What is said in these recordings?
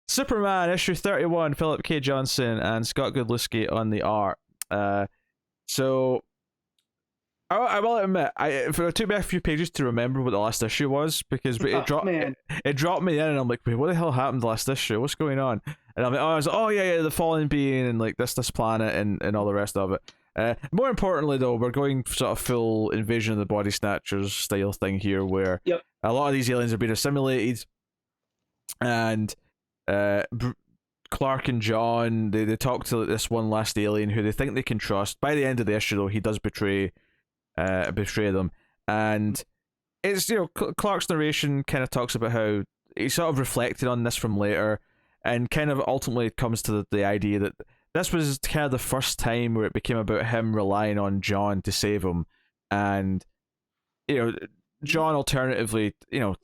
Superman issue 31, Philip K. Johnson and Scott Godlewski on the art. So I will admit, it took me a few pages to remember what the last issue was because it dropped me in, and I'm like, wait, what the hell happened last issue? What's going on? And I'm like, yeah, the fallen being and like this planet and all the rest of it. More importantly, though, we're going sort of full Invasion of the Body Snatchers style thing here, where a lot of these aliens are being assimilated, and Clark and John they talk to this one last alien who they think they can trust. By the end of the issue, though, he does betray them, and it's Clark's narration kind of talks about how he sort of reflected on this from later, and kind of ultimately comes to the idea that this was kind of the first time where it became about him relying on John to save him, and John alternatively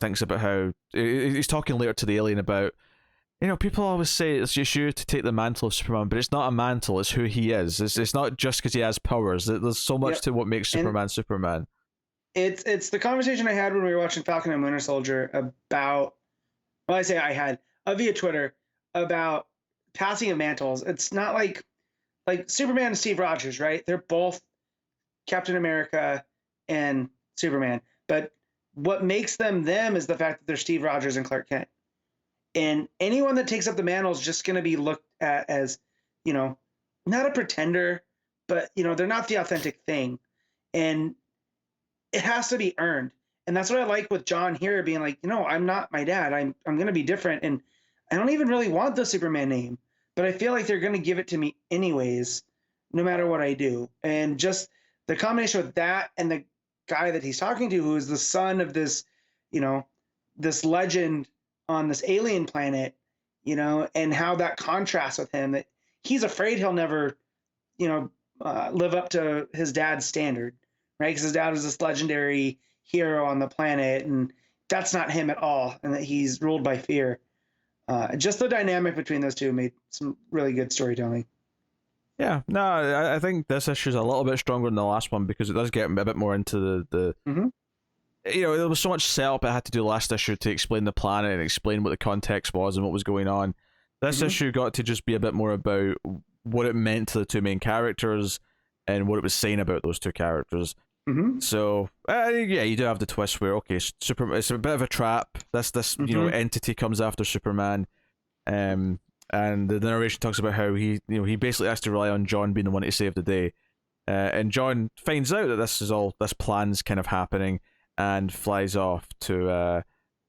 thinks about how he's talking later to the alien about people always say it's just you to take the mantle of Superman, but it's not a mantle, it's who he is. It's not just because he has powers. There's so much to what makes Superman Superman. It's the conversation I had when we were watching Falcon and Winter Soldier about, well, I say I had, via Twitter, about passing of mantles. It's not like Superman and Steve Rogers, right? They're both Captain America and Superman. But what makes them is the fact that they're Steve Rogers and Clark Kent. And anyone that takes up the mantle is just going to be looked at as, not a pretender, but, they're not the authentic thing. And it has to be earned. And that's what I like with John here being like, I'm not my dad. I'm going to be different. And I don't even really want the Superman name, but I feel like they're going to give it to me anyways, no matter what I do. And just the combination with that and the guy that he's talking to, who is the son of this, this legend on this alien planet, and how that contrasts with him, that he's afraid he'll never, live up to his dad's standard, right? Because his dad was this legendary hero on the planet, and that's not him at all, and that he's ruled by fear. Just the dynamic between those two made some really good storytelling. Yeah, no, I think this issue is a little bit stronger than the last one because it does get a bit more into the Mm-hmm. There was so much setup I had to do last issue to explain the planet and explain what the context was and what was going on. This issue got to just be a bit more about what it meant to the two main characters and what it was saying about those two characters. So, you do have the twist where, okay, Superman, it's a bit of a trap. This entity comes after Superman, and the narration talks about how he basically has to rely on John being the one to save the day, and John finds out that this plan's kind of happening, and flies off to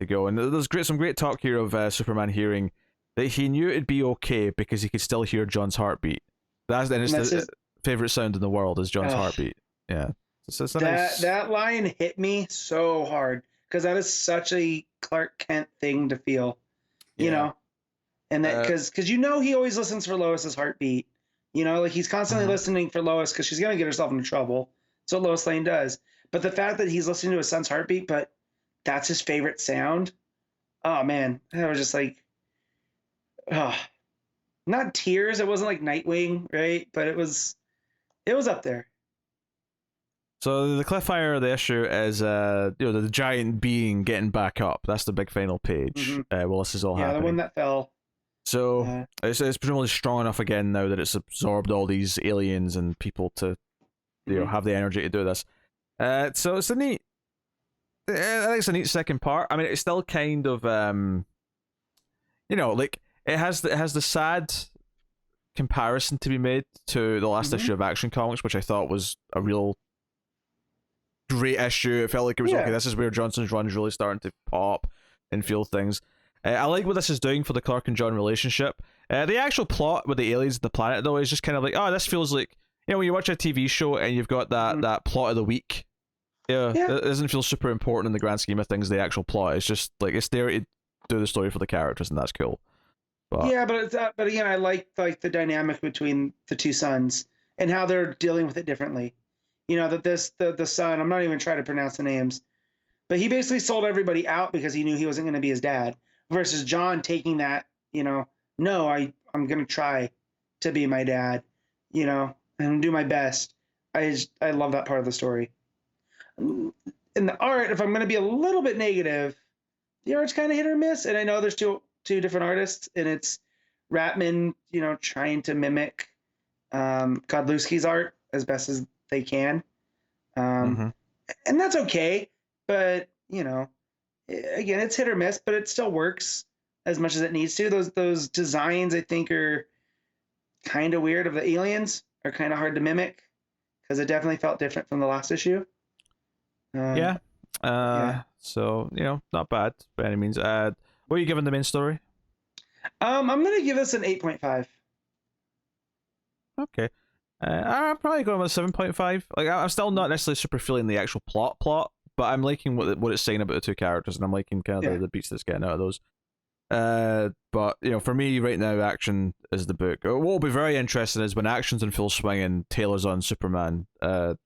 go. And there's some great talk here of Superman hearing that he knew it'd be okay because he could still hear John's heartbeat. That's his favorite sound in the world is John's heartbeat. Yeah, so that line hit me so hard because that is such a Clark Kent thing to feel, you know, and that because he always listens for Lois's heartbeat. Like he's constantly listening for Lois because she's gonna get herself into trouble. That's what Lois Lane does. But the fact that he's listening to his son's heartbeat, but that's his favorite sound. Oh man, I was just like, not tears. It wasn't like Nightwing, right? But it was up there. So the cliffhanger of the issue is, the giant being getting back up. That's the big final page. Well, this is all happening. Yeah, the one that fell. So it's presumably strong enough again now that it's absorbed all these aliens and people to, have the energy to do this. So it's I think it's a neat second part. I mean, it's still kind of like it has the sad comparison to be made to the last issue of Action Comics, which I thought was a real great issue. It felt like it was okay. This is where Johnson's run's really starting to pop and feel things. I like what this is doing for the Clark and John relationship. The actual plot with the aliens and the planet, though, is just kind of like, this feels like, when you watch a TV show and you've got that plot of the week. It doesn't feel super important in the grand scheme of things, the actual plot. It's just like it's there to do the story for the characters, and that's cool. But again, I like the dynamic between the two sons and how they're dealing with it differently. That the son, I'm not even trying to pronounce the names, but he basically sold everybody out because he knew he wasn't going to be his dad, versus John taking that, no, I'm going to try to be my dad, and do my best. I love that part of the story. In the art, if I'm going to be a little bit negative, the art's kind of hit or miss, and I know there's two two different artists, and it's Ratman, trying to mimic Godlewski's art as best as they can. Mhm. And that's okay, but again, it's hit or miss, but it still works as much as it needs to. Those designs, I think, are kind of weird. Of the aliens are kind of hard to mimic because it definitely felt different from the last issue. Yeah. Yeah. So not bad by any means. What are you giving the main story? I'm gonna give this an 8.5. Okay. I'm probably going with 7.5. Like, I'm still not necessarily super feeling the actual plot, but I'm liking what it's saying about the two characters, and I'm liking kind of the beats that's getting out of those. But for me right now, action is the book. What will be very interesting is when action's in full swing and Taylor's on Superman. What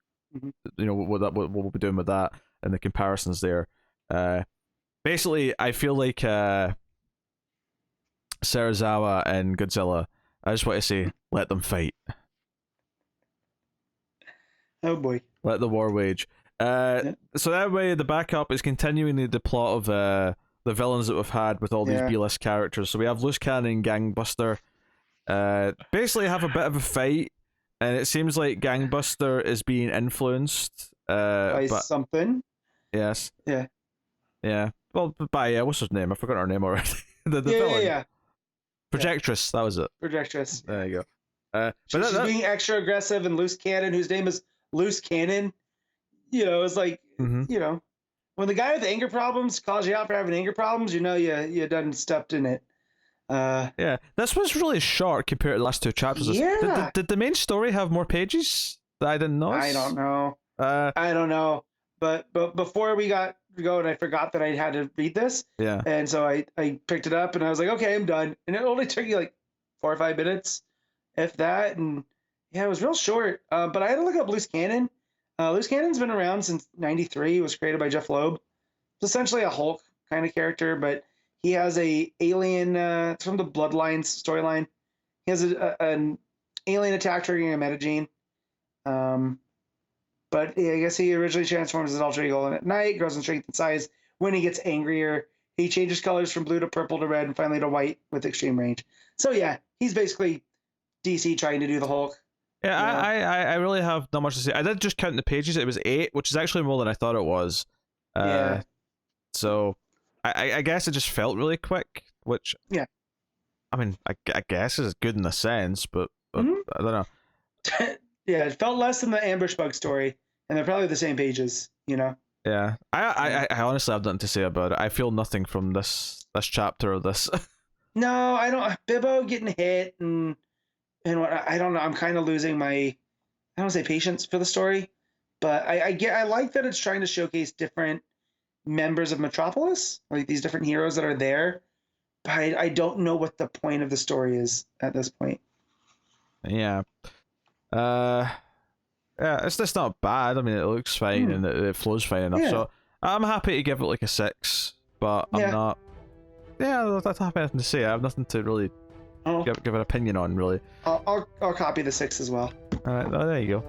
we'll be doing with that and the comparisons there. Basically, I feel like Serizawa and Godzilla. I just want to say, let them fight. Oh boy. Let the war wage. So that way, the backup is continuing the plot of the villains that we've had with all these B-list characters. So we have Loose Cannon and Gangbuster. Basically have a bit of a fight, and it seems like Gangbuster is being influenced by something. Yes. Yeah. Yeah. Well, by what's her name? I forgot her name already. the villain. Yeah. Projectress. That was it. Projectress. There you go. She's being extra aggressive, and Loose Cannon, whose name is Loose Cannon, it's like, when the guy with anger problems calls you out for having anger problems, you done stepped in it. Yeah, this was really short compared to the last two chapters. Yeah. Did the main story have more pages that I didn't notice? I don't know. I don't know. But before we got going, I forgot that I had to read this. Yeah. And so I picked it up and I was like, okay, I'm done. And it only took you like 4 or 5 minutes, if that. And yeah, it was real short. But I had to look up Loose Cannon. Loose Cannon's been around since '93. It was created by Jeff Loeb. It's essentially a Hulk kind of character, but he has a alien. It's from the Bloodlines storyline. He has an alien attack triggering a metagene. But yeah, I guess he originally transforms as Ultra Eagle, and at night grows in strength and size. When he gets angrier, he changes colors from blue to purple to red, and finally to white with extreme range. So yeah, he's basically DC trying to do the Hulk. Yeah, I really have not much to say. I did just count the pages. It was 8, which is actually more than I thought it was. Yeah. So I guess it just felt really quick, which I mean, I guess is good in a sense, but I don't know. Yeah, it felt less than the Ambush Bug story, and they're probably the same pages, Yeah, I honestly have nothing to say about it. I feel nothing from this chapter of this. No, I don't. Bibbo getting hit and what, I don't know. I'm kind of losing my, I don't want to say patience for the story, but I like that it's trying to showcase different members of Metropolis, like these different heroes that are there. But I don't know what the point of the story is at this point. Yeah. Yeah, it's just not bad. I mean, it looks fine and it flows fine enough. Yeah. So I'm happy to give it like a 6, but I'm not. Yeah, that's not nothing to say. I have nothing to really give an opinion on, really. I'll copy the 6 as well. All right, there you go.